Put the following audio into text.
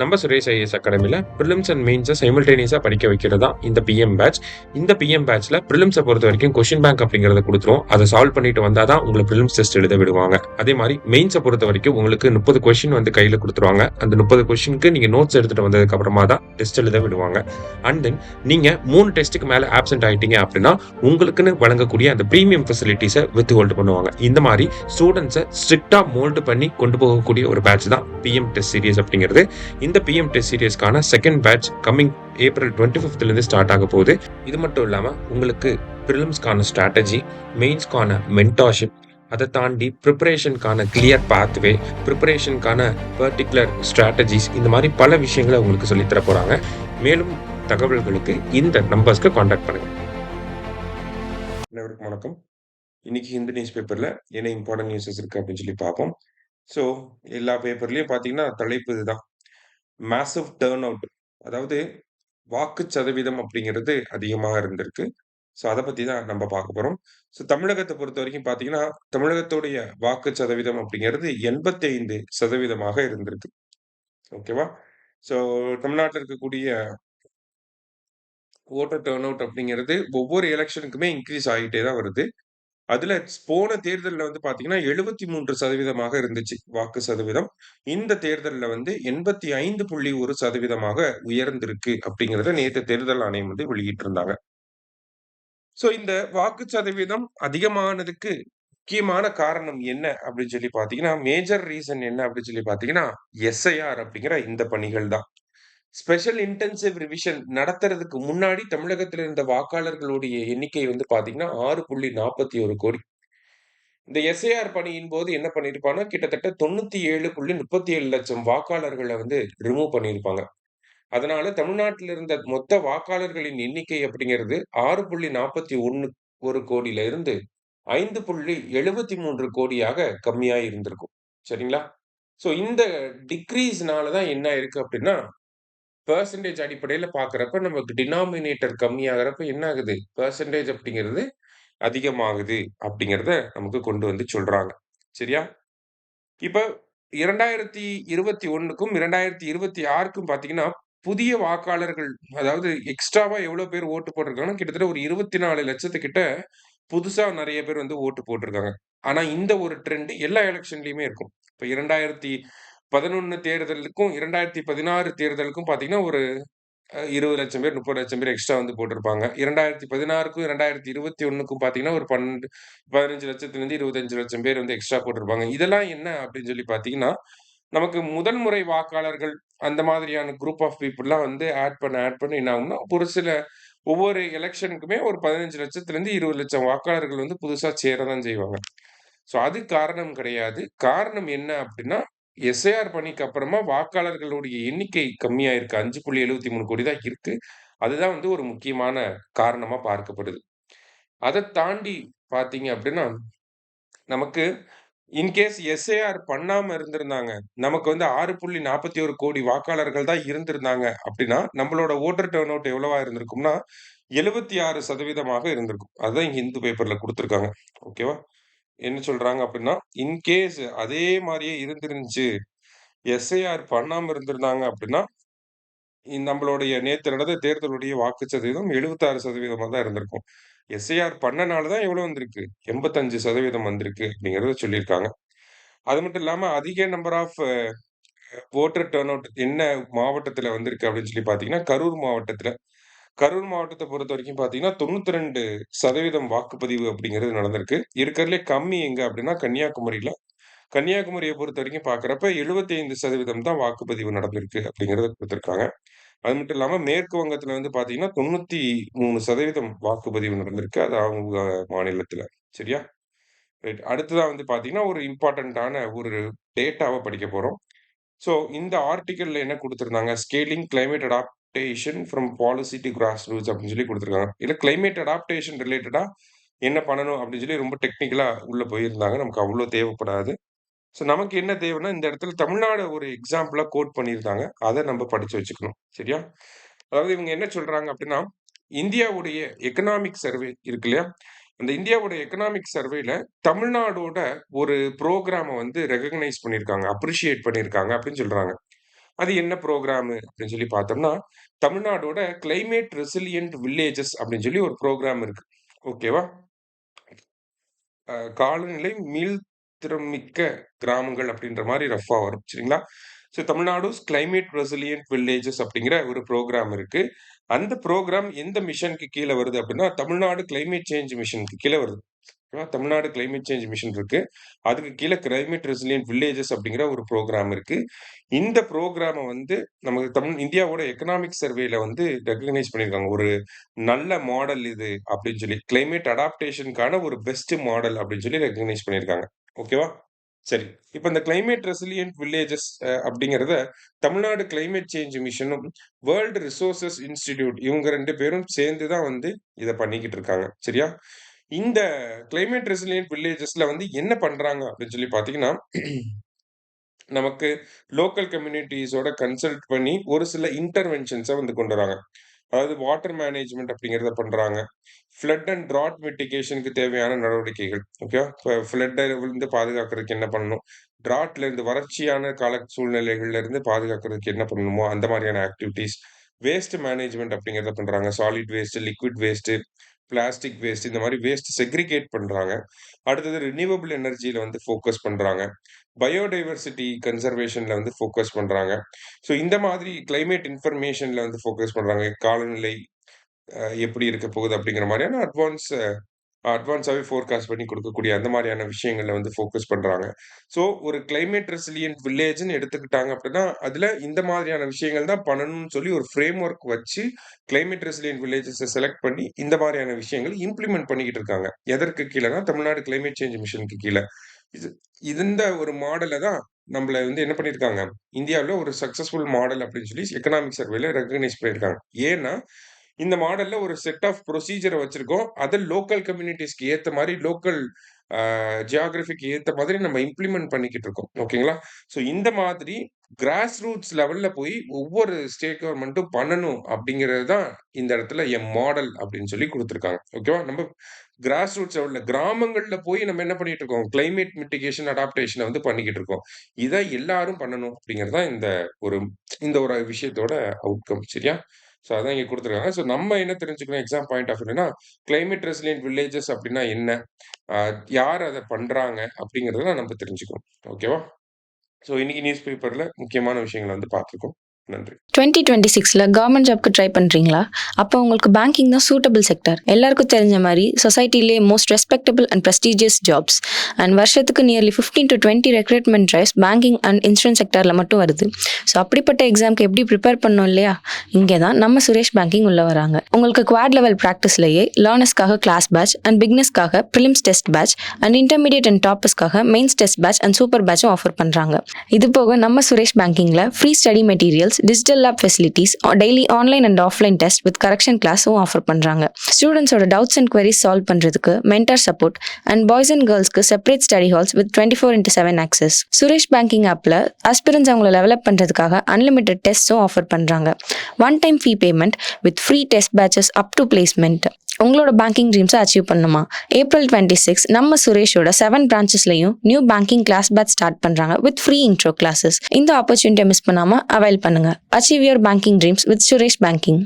நம்ம Suresh IAS அகாடமில prelims and மெயின்ஸை சைமல்டேனியஸா படிக்க வைக்கிறது தான் இந்த பிஎம் பேட்ச். இந்த பிஎம் பேட்ச்ல பிரிலிம்ஸை பொறுத்த வரைக்கும் கொஸ்டின் பேங்க் அப்படிங்கறத கொடுத்துரும். அதை சால்வ் பண்ணிட்டு வந்தா தான் உங்களை பிரிலிம்ஸ் டெஸ்ட் எழுத விடுவாங்க. அதே மாதிரி மெயின்ஸை பொறுத்த வரைக்கும் உங்களுக்கு 30 கொஸ்டின் வந்து கையில கொடுத்துருவாங்க. அந்த 30 கொஸ்டினுக்கு நீங்க நோட்ஸ் எடுத்துட்டு வந்ததுக்கு அப்புறமா தான் டெஸ்ட் எழுத விடுவாங்க. அண்ட் தென் நீங்க 3 டெஸ்ட்டுக்கு மேல ஆப்சென்ட் ஆயிட்டீங்க அப்படின்னா உங்களுக்குன்னு வழங்கக்கூடிய அந்த பிரீமியம் ஃபெசிலிட்டிஸை வித் ஹோல்டு பண்ணுவாங்க. இந்த மாதிரி ஸ்டூடெண்ட்ஸை ஸ்ட்ரிக்டா மோல்டு பண்ணி கொண்டு போகக்கூடிய ஒரு பேட்ச் தான் பிஎம் டெஸ்ட் சீரிஸ் அப்படிங்கிறது. இந்த பிஎம் டெஸ்ட் சீரிஸ்க்கான second batch coming April 25th இருந்து ஸ்டார்ட் ஆக போகுது. இது மட்டும் இல்லாம உங்களுக்கு பிரிலிம்ஸ்க்கான ஸ்ட்ராட்டஜி, மெயின்ஸ்க்கான மென்டார்ஷிப், அதை தாண்டி ப்ரிப்பரேஷனுக்கான கிளியர் பாத்வே, ப்ரிப்பரேஷனுக்கான பர்டிகுலர் ஸ்ட்ராட்டஜிஸ், இந்த மாதிரி பல விஷயங்களை உங்களுக்கு சொல்லித்தர போறாங்க. மேலும் தகவல்களுக்கு இந்த நம்பர்ஸ்க்கு கான்டாக்ட் பண்ணுங்க. அனைவருக்கும் வணக்கம். இன்னைக்கு ஹிந்து நியூஸ் பேப்பர்ல என்ன இம்பார்ட்டன்ட் நியூஸஸ் இருக்கு அப்படின்னு சொல்லி பார்ப்போம். ஸோ எல்லா பேப்பர்லயும் பார்த்தீங்கன்னா தலைப்பு இதுதான், மேசிவ் டர்ன் அவுட், அதாவது வாக்கு சதவீதம் அப்படிங்கிறது அதிகமாக இருந்திருக்கு. ஸோ அதை பத்தி தான் நம்ம பார்க்க போறோம். ஸோ தமிழகத்தை பொறுத்த வரைக்கும் பார்த்தீங்கன்னா, தமிழகத்துடைய வாக்கு சதவீதம் அப்படிங்கிறது 85% இருந்திருக்கு. ஓகேவா? ஸோ தமிழ்நாட்டில் இருக்கக்கூடிய ஓட்டர் டர்ன் அவுட் அப்படிங்கிறது ஒவ்வொரு எலெக்ஷனுக்குமே இன்க்ரீஸ் ஆகிட்டே தான் வருது. அதுல போன தேர்தல்ல வந்து பாத்தீங்கன்னா 73% இருந்துச்சு வாக்கு சதவீதம். இந்த தேர்தல்ல வந்து 85.1% உயர்ந்திருக்கு அப்படிங்கிறத நேத்து தேர்தல் ஆணையம் வந்து வெளியிட்டிருந்தாங்க. சோ இந்த வாக்கு சதவீதம் அதிகமானதுக்கு முக்கியமான காரணம் என்ன அப்படின்னு சொல்லி பாத்தீங்கன்னா, மேஜர் ரீசன் என்ன அப்படின்னு சொல்லி பாத்தீங்கன்னா, எஸ்ஐஆர் அப்படிங்கிற இந்த பணிகள் தான். ஸ்பெஷல் இன்டென்சிவ் ரிவிஷன் நடத்துறதுக்கு முன்னாடி தமிழகத்துல இருந்த வாக்காளர்களுடைய எண்ணிக்கை வந்து பாத்தீங்கன்னா 6.41 கோடி. இந்த எஸ்ஐஆர் பணியின் போது என்ன பண்ணியிருப்பாங்கன்னா, கிட்டத்தட்ட 97.37 லட்சம் வாக்காளர்கள வந்து ரிமூவ் பண்ணியிருப்பாங்க. அதனால தமிழ்நாட்டில இருந்த மொத்த வாக்காளர்களின் எண்ணிக்கை அப்படிங்கிறது 6.41 கோடியில இருந்து 5.73 கோடியாக கம்மியா இருந்திருக்கும். சரிங்களா? ஸோ இந்த டிக்ரீஸ்னால தான் என்ன ஆயிருக்கு அப்படின்னா, பெர்சன்டேஜ் அடிப்படையில பார்க்கிறப்ப நமக்கு டினாமினேட்டர் கம்மியாகிறப்ப என்ன ஆகுது? பெர்சன்டேஜ் அப்படிங்கிறது அதிகமாகுது அப்படிங்கிறத நமக்கு கொண்டு வந்து சொல்றாங்க. சரியா? இப்ப 2021க்கும் 2026க்கும் பார்த்தீங்கன்னா, புதிய வாக்காளர்கள், அதாவது எக்ஸ்ட்ராவா எவ்வளோ பேர் ஓட்டு போட்டிருக்காங்கன்னா, கிட்டத்தட்ட ஒரு 24,00,000 கிட்ட புதுசா நெறைய பேர் வந்து ஓட்டு போட்டிருக்காங்க. ஆனா இந்த ஒரு ட்ரெண்ட் எல்லா எலக்ஷன்லயுமே இருக்கும். இப்ப 2011 தேர்தலுக்கும், 2016 தேர்தலுக்கும் பார்த்தீங்கன்னா, ஒரு 20,00,000 பேர், 30,00,000 பேர் எக்ஸ்ட்ரா வந்து போட்டிருப்பாங்க. 2016க்கும் 2021க்கும் பார்த்தீங்கன்னா, ஒரு 15,00,000லேருந்து 25,00,000 பேர் வந்து எக்ஸ்ட்ரா போட்டிருப்பாங்க. இதெல்லாம் என்ன அப்படின்னு சொல்லி பார்த்தீங்கன்னா, நமக்கு முதன்முறை வாக்காளர்கள் அந்த மாதிரியான குரூப் ஆஃப் பீப்பிள்லாம் வந்து ஆட் பண்ண என்ன ஆகும்னா, ஒரு சில ஒவ்வொரு எலக்ஷனுக்குமே ஒரு 15,00,000லேருந்து 20,00,000 வாக்காளர்கள் வந்து புதுசா சேர தான் செய்வாங்க. ஸோ அது காரணம் கிடையாது. காரணம் என்ன அப்படின்னா, எஸ்ஐஆர் பணிக்கு அப்புறமா வாக்காளர்களுடைய எண்ணிக்கை கம்மியா இருக்கு. 5.73 கோடி தான் இருக்கு. அதுதான் வந்து ஒரு முக்கியமான காரணமா பார்க்கப்படுது. அதத் தாண்டி பார்த்தீங்க அப்படின்னா, நமக்கு இன்கேஸ் எஸ்ஐஆர் பண்ணாம இருந்திருந்தாங்க, நமக்கு வந்து 6.41 கோடி வாக்காளர்கள் தான் இருந்திருந்தாங்க அப்படின்னா, நம்மளோட வோட்டர் டர்ன் அவுட் எவ்வளவா இருந்திருக்கும்னா, 76% இருந்திருக்கும். அதுதான் இங்க இந்து பேப்பர்ல குடுத்திருக்காங்க. ஓகேவா? என்ன சொல்றாங்க அப்படின்னா, இன்கேஸ் அதே மாரியே இருந்திருந்துச்சு, எஸ்ஐஆர் பண்ணாம இருந்திருந்தாங்க அப்படின்னா, நம்மளுடைய நேத்து நடந்த தேர்தலுடைய வாக்கு சதவீதம் 76% தான் இருந்திருக்கும். எஸ்ஐஆர் பண்ணனால தான் எவ்வளோ வந்திருக்கு? 85% வந்திருக்கு அப்படிங்கிறத சொல்லியிருக்காங்க. அது மட்டும் இல்லாம அதிக number of voter turnout என்ன மாவட்டத்துல வந்திருக்கு அப்படின்னு சொல்லி பார்த்தீங்கன்னா, கரூர் மாவட்டத்துல. கரூர் மாவட்டத்த பொறுத்தவரைக்கும் பார்த்தீங்கன்னா, 92% வாக்குப்பதிவு அப்படிங்கிறது நடந்திருக்கு. இருக்கிறதுலே கம்மி எங்க அப்படின்னா கன்னியாகுமரியில. கன்னியாகுமரிய பொறுத்தவரைக்கும் பார்க்கிறப்ப 75% தான் வாக்குப்பதிவு நடந்திருக்கு அப்படிங்கிறத குடுத்திருக்காங்க. அது மட்டும் இல்லாம மேற்கு வங்கத்துல வந்து பார்த்தீங்கன்னா, 93% வாக்குப்பதிவு நடந்திருக்கு. அது அவங்க மாநிலத்துல. சரியா? ரைட். அடுத்ததா வந்து பார்த்தீங்கன்னா, ஒரு இம்பார்ட்டன்ட்டான ஒரு டேட்டாவ படிக்க போறோம். ஸோ இந்த ஆர்டிக்கிள்ல என்ன குடுத்திருந்தாங்க? Scaling climate adaptation from policy to grassroots அப்படின்னு சொல்லி குடுத்திருக்காங்க. இதுல கிளைமேட் அடாப்டேஷன் ரிலேட்டடா என்ன பண்ணணும் அப்படின்னு சொல்லி ரொம்ப டெக்னிக்கலா உள்ள போயிருந்தாங்க. நமக்கு அவ்ளோ தேவைப்படாது. ஸோ நமக்கு என்ன தேவைன்னா, இந்த இடத்துல தமிழ்நாடு ஒரு எக்ஸாம்பிளா கோட் பண்ணியிருந்தாங்க. அத நம்ம படிச்சு வச்சுக்கணும். சரியா? அதாவது இவங்க என்ன சொல்றாங்க அப்படின்னா, இந்தியாவுடைய எக்கனாமிக் சர்வே இருக்கு இல்லையா? அந்த இந்தியாவோட எக்கனாமிக் சர்வேல தமிழ்நாடோட ஒரு புரோகிராம வந்து ரெகக்னைஸ் பண்ணியிருக்காங்க. அப்ரிஷியேட் பண்ணியிருக்காங்க அப்படின்னு சொல்றாங்க. அது என்ன ப்ரோகிராமு அப்படின்னு சொல்லி பார்த்தோம்னா, தமிழ்நாடோட கிளைமேட் ரெசிலியன்ட் வில்லேஜஸ் அப்படின்னு சொல்லி ஒரு ப்ரோகிராம் இருக்கு. ஓகேவா? காலநிலை மீள்திறன்மிக்க கிராமங்கள் அப்படின்ற மாரி ரஃப்பா வரும். சரிங்களா? So Tamil Nadu's climate resilient villages அப்படிங்கிற ஒரு ப்ரோகிராம் இருக்கு. அந்த ப்ரோகிராம் எந்த மிஷனுக்கு கீழ வருது அப்படின்னா, தமிழ்நாடு கிளைமேட் சேஞ்ச் மிஷனுக்கு கீழ வருது. ஓகேவா? தமிழ்நாடு கிளைமேட் சேஞ்ச் மிஷன் இருக்கு. அதுக்கு கீழ கிளைமேட் ரெசிலியன்ட் வில்லேஜஸ் அப்படிங்கிற ஒரு ப்ரோகிராம் இருக்கு. இந்த ப்ரோகிராம வந்து நமக்கு இந்தியாவோட எக்கனாமிக் சர்வேல வந்து ரெகக்னைஸ் பண்ணியிருக்காங்க. ஒரு நல்ல மாடல் இது அப்படின்னு சொல்லி. கிளைமேட் அடாப்டேஷனுக்கான ஒரு பெஸ்ட் மாடல் அப்படின்னு சொல்லி ரெகக்னைஸ் பண்ணியிருக்காங்க. ஓகேவா? சரி. இப்ப இந்த கிளைமேட் ரெசிலியன்ட் வில்லேஜஸ் அப்படிங்கிறத தமிழ்நாடு கிளைமேட் சேஞ்ச் மிஷனும், வேர்ல்ட் ரிசோர்சஸ் இன்ஸ்டிடியூட் இவங்க 2 பேரும் சேர்ந்து தான் வந்து இத பண்ணிக்கிட்டு இருக்காங்க. சரியா? இந்த கிளைமேட் ரெசிலியன்ட் வில்லேஜஸ்ல வந்து என்ன பண்றாங்க அப்படின்னு சொல்லி பார்த்தீங்கன்னா, நமக்கு லோக்கல் கம்யூனிட்டீஸோட கன்சல்ட் பண்ணி ஒரு சில இன்டர்வென்ஷன்ஸ வந்து கொண்டு வராங்க. அதாவது வாட்டர் மேனேஜ்மென்ட் அப்படிங்கிறத பண்றாங்க. ஃப்ளட் அண்ட் ட்ராட் மிட்டிகேஷனுக்கு தேவையான நடவடிக்கைகள். ஓகேவா? இப்ப ஃப்ளட்ட இருந்து பாதுகாக்கிறதுக்கு என்ன பண்ணணும்? ட்ராட்ல இருந்து வறட்சியான கால சூழ்நிலைகள்ல இருந்து பாதுகாக்கிறதுக்கு என்ன பண்ணணுமோ, அந்த மாரியான ஆக்டிவிட்டீஸ். வேஸ்ட் மேனேஜ்மென்ட் அப்படிங்கிறத பண்றாங்க. Solid waste, liquid waste, plastic waste இந்த மாரி வேஸ்ட் செக்ரிகேட் பண்றாங்க. அடுத்தது ரினியூவபிள் எனர்ஜில வந்து ஃபோக்கஸ் பண்றாங்க. பயோடைவர்சிட்டி கன்சர்வேஷன்ல வந்து ஃபோக்கஸ் பண்றாங்க. ஸோ இந்த மாதிரி கிளைமேட் இன்ஃபர்மேஷன்ல வந்து ஃபோக்கஸ் பண்றாங்க. காலநிலை எப்படி இருக்க போகுது அப்படிங்கிற மாரியான அட்வான்ஸாவே ஃபோர்காஸ்ட் பண்ணி குடுக்கக்கூடிய அந்த மாரியான விஷயங்கள்ல வந்து ஃபோக்கஸ் பண்றாங்க. ஸோ ஒரு கிளைமேட் ரெசிலியன்ட் வில்லேஜ்ன்னு எடுத்துக்கிட்டாங்க அப்படின்னா, அதுல இந்த மாதிரியான விஷயங்கள் தான் பண்ணணும்னு சொல்லி ஒரு ஃப்ரேம் ஒர்க் வச்சு கிளைமேட் ரெசிலியன்ட் வில்லேஜஸ செலக்ட் பண்ணி இந்த மாரியான விஷயங்கள் இம்ப்ளிமெண்ட் பண்ணிக்கிட்டு இருக்காங்க. எதற்கு கீழனா, தமிழ்நாடு கிளைமேட் சேஞ்ச் மிஷனுக்கு கீழ. இது இந்த ஒரு மாடல தான் நம்மள வந்து என்ன பண்ணியிருக்காங்க, இந்தியாவுல ஒரு சக்சஸ்ஃபுல் மாடல் அப்படின்னு சொல்லி எக்கனாமிக் சர்வேல ரெகக்னைஸ் பண்ணியிருக்காங்க. ஏன்னா, இந்த மாடல்ல ஒரு செட் ஆஃப் ப்ரொசீஜர வச்சிருக்கோம். அத லோக்கல் கம்யூனிட்டீஸ்க்கு ஏத்த மாரி லோக்கல் ஜியோகிராஃபிக்கு ஏத்த மாதிரி நம்ம இம்ப்ளிமெண்ட் பண்ணிக்கிட்டு இருக்கோம். ஓகேங்களா? ஸோ இந்த மாதிரி கிராஸ் ரூட்ஸ் லெவல்ல போய் ஒவ்வொரு ஸ்டேட் கவர்ன்மென்ட்டும் பண்ணணும் அப்படிங்கிறது தான் இந்த இடத்துல மாடல் அப்படின்னு சொல்லி குடுத்துருக்காங்க. ஓகேவா? நம்ம கிராஸ் ரூட்ஸ் லெவல்ல கிராமங்கள்ல போய் நம்ம என்ன பண்ணிட்டு இருக்கோம்? கிளைமேட் மிட்டிகேஷன், அடாப்டேஷன வந்து பண்ணிக்கிட்டு இருக்கோம். இத எல்லாரும் பண்ணணும் அப்படிங்கிறது தான் ஒரு இந்த ஒரு விஷயத்தோட அவுட்கம். சரியா? ஸோ அதான் இங்க குடுத்துருக்காங்க. ஸோ நம்ம என்ன தெரிஞ்சுக்கணும் எக்ஸாம் பாயிண்ட் ஆஃப் வியூலனா, கிளைமேட் ரெசிலியன்ட் வில்லேஜஸ் அப்படின்னா என்ன? அ யார் அத பண்றாங்க? அப்படிங்கிறத நம்ம தெரிஞ்சுக்கணும். ஓகேவா? ஸோ இன்னைக்கு நியூஸ் பேப்பர்ல முக்கியமான விஷயங்கள வந்து பார்த்துருக்கோம். நன்றி. 2026ல கவர்மெண்ட் ஜாப்க்கு ட்ரை பண்றீங்களா? அப்போ உங்களுக்கு பேங்கிங் தான் சூட்டபிள் செக்டர். எல்லாருக்கும் தெரிஞ்ச மாதிரி சொசைட்டிலே most respectable and prestigious jobs and வருஷத்துக்கு nearly 15 to 20 recruitment drives banking and insurance செக்டர்ல மட்டும் வருது. ஸோ அப்படிப்பட்ட எக்ஸாம்க்கு எப்படி ப்ரிப்பேர் பண்ணோம் இல்லையா? இங்கே தான் நம்ம சுரேஷ் பேங்கிங் உள்ள வராங்க. உங்களுக்கு குவாட் லெவல் ப்ராக்டிஸ்லேயே லேர்னர்ஸ்க்காக கிளாஸ் பேட்ச் அண்ட் பிக்னஸ்க்காக prelims test batch and intermediate and டாப்பர்ஸ்க்காக mains test batch and super பேட்சும் ஆஃபர் பண்றாங்க. இது போக நம்ம சுரேஷ் பேங்கிங்ல free study materials, digital lab facilities, daily online and offline test with correction class offer பண்றாங்க. ஸ்டூடெண்ட்ஸோட டவுட்ஸ் அண்ட் queries சால்வ் பண்றதுக்கு mentor support and boys and கேர்ள்ஸ்க்கு separate study halls with 24/7 access. Suresh banking ஆப்ல ஆஸ்பிரன்ஸ் அவங்கள develop பண்றதுக்காக unlimited டெஸ்ட்ஸும் offer பண்றாங்க. One time fee payment with free test batches up to placement. உங்களோட பேங்கிங் ட்ரீம்ஸை achieve பண்ணுமா? April 26 நம்ம சுரேஷோட 7 பிரான்ச்சஸ்லையும் new banking class batch start பண்றாங்க வித் ஃப்ரீ இன்ட்ரோ கிளாஸஸ். இந்த ஆப்பர்ச்சுனிட்டியை மிஸ் பண்ணாம அவைல் பண்ணுங்க. Achieve your banking dreams with Suresh banking.